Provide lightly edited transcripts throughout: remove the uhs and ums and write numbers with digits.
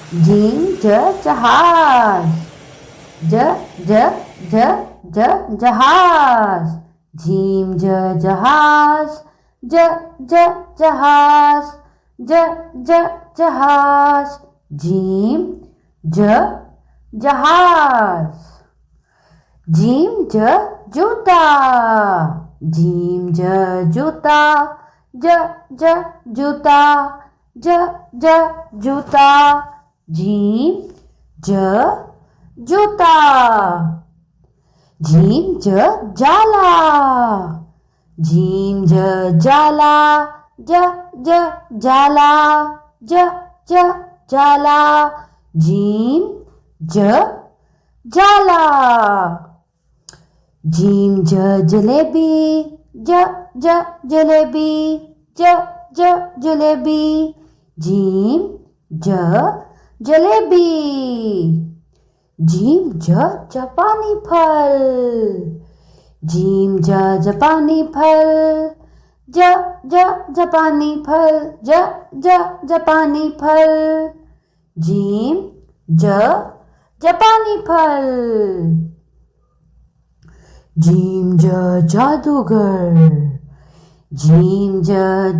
Gym ज जहाज, ज ज ज ज जहाज, झीम ज जहाज, ज ज जहाज, ज ज जहाज, झीम ज जहाज, झीम ज जूता, झीम ज जूता, ज ज जूता, ज ज जूता, झीम ज जूता, झीम ज जाला, झीम ज जाला, ज ज जाला, ज ज जाला, झीम ज जाला, झीम ज जलेबी, ज ज जलेबी, ज ज जलेबी, झीम ज जलेबी, झीम ज जापानी फल, झीम ज जापानी फल, ज ज जापानी फल, ज ज जापानी फल, झीम ज जापानी फल, झीम ज जादूगर, झीम ज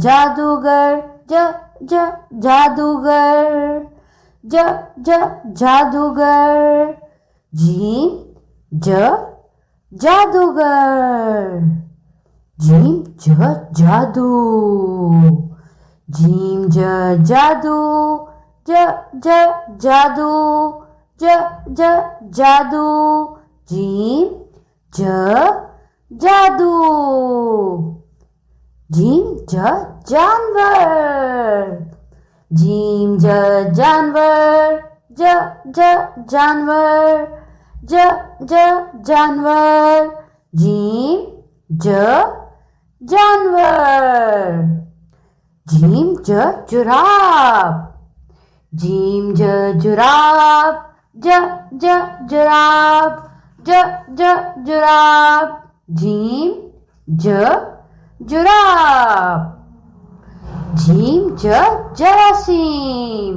जादूगर, ज ज जादूगर, ज ज जादूगर, झीम ज जादूगर, झीम ज जादू, झीम ज जादू, ज ज जादू, ज ज जादू, झीम ज जादू, झीम ज जानवर, झीम ज जानवर, ज ज जानवर, ज ज जानवर, झीम ज जानवर, झीम ज जुराफ, झीम ज जुराफ, ज ज जुराफ, ज ज जुराफ, झीम ज जुराफ, झीम ज जरासीम,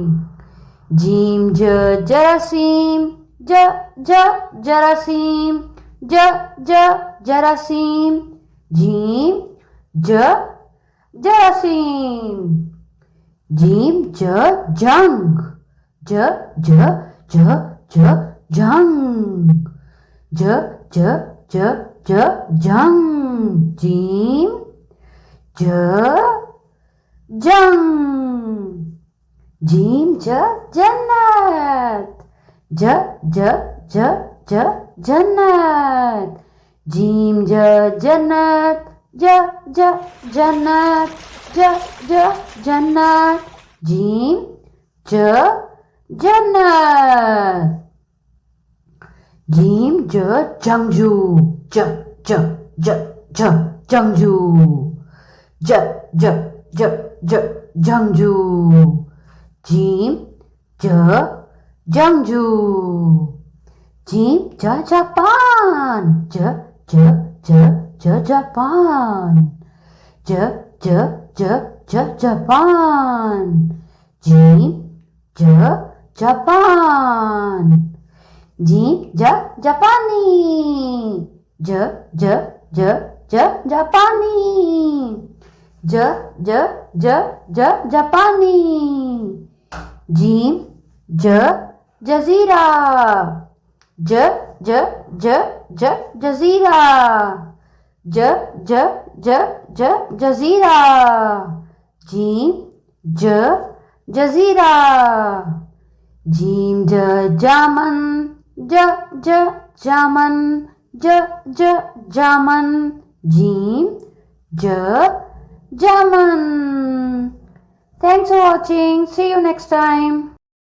झीम ज जरासीम, ज ज जरासीम, ज ज जरासीम, झीम ज जरासीम, झीम ज जंग, ज ज ज ज जंग, ज ज ज ज जंग, झीम ज जंग, झीम ज जन्नत, ज ज ज ज जन्नत, झीम ज जन्नत, ज ज जन्नत, ज ज जन्नत, झीम ज जन्नत, झीम ज जंगजू, ज ज ज ज जंगजू, ज ज ज ज जंगजू, झीम ज जंगजू, झीम ज जापान, ज ज ज ज जापान, ज ज ज ज जापान, झीम ज जापान, झीम ज जापानी, ज ज ज ज जापानी, ज ज ज ज जापानी, झीम ज जजीरा, ज ज ज ज जजीरा, ज ज ज ज जजीरा, झीम ज जजीरा, झीम ज जामन, ज ज जामन, ज ज जामन, झीम ज जामन. Thanks for watching. See you next time.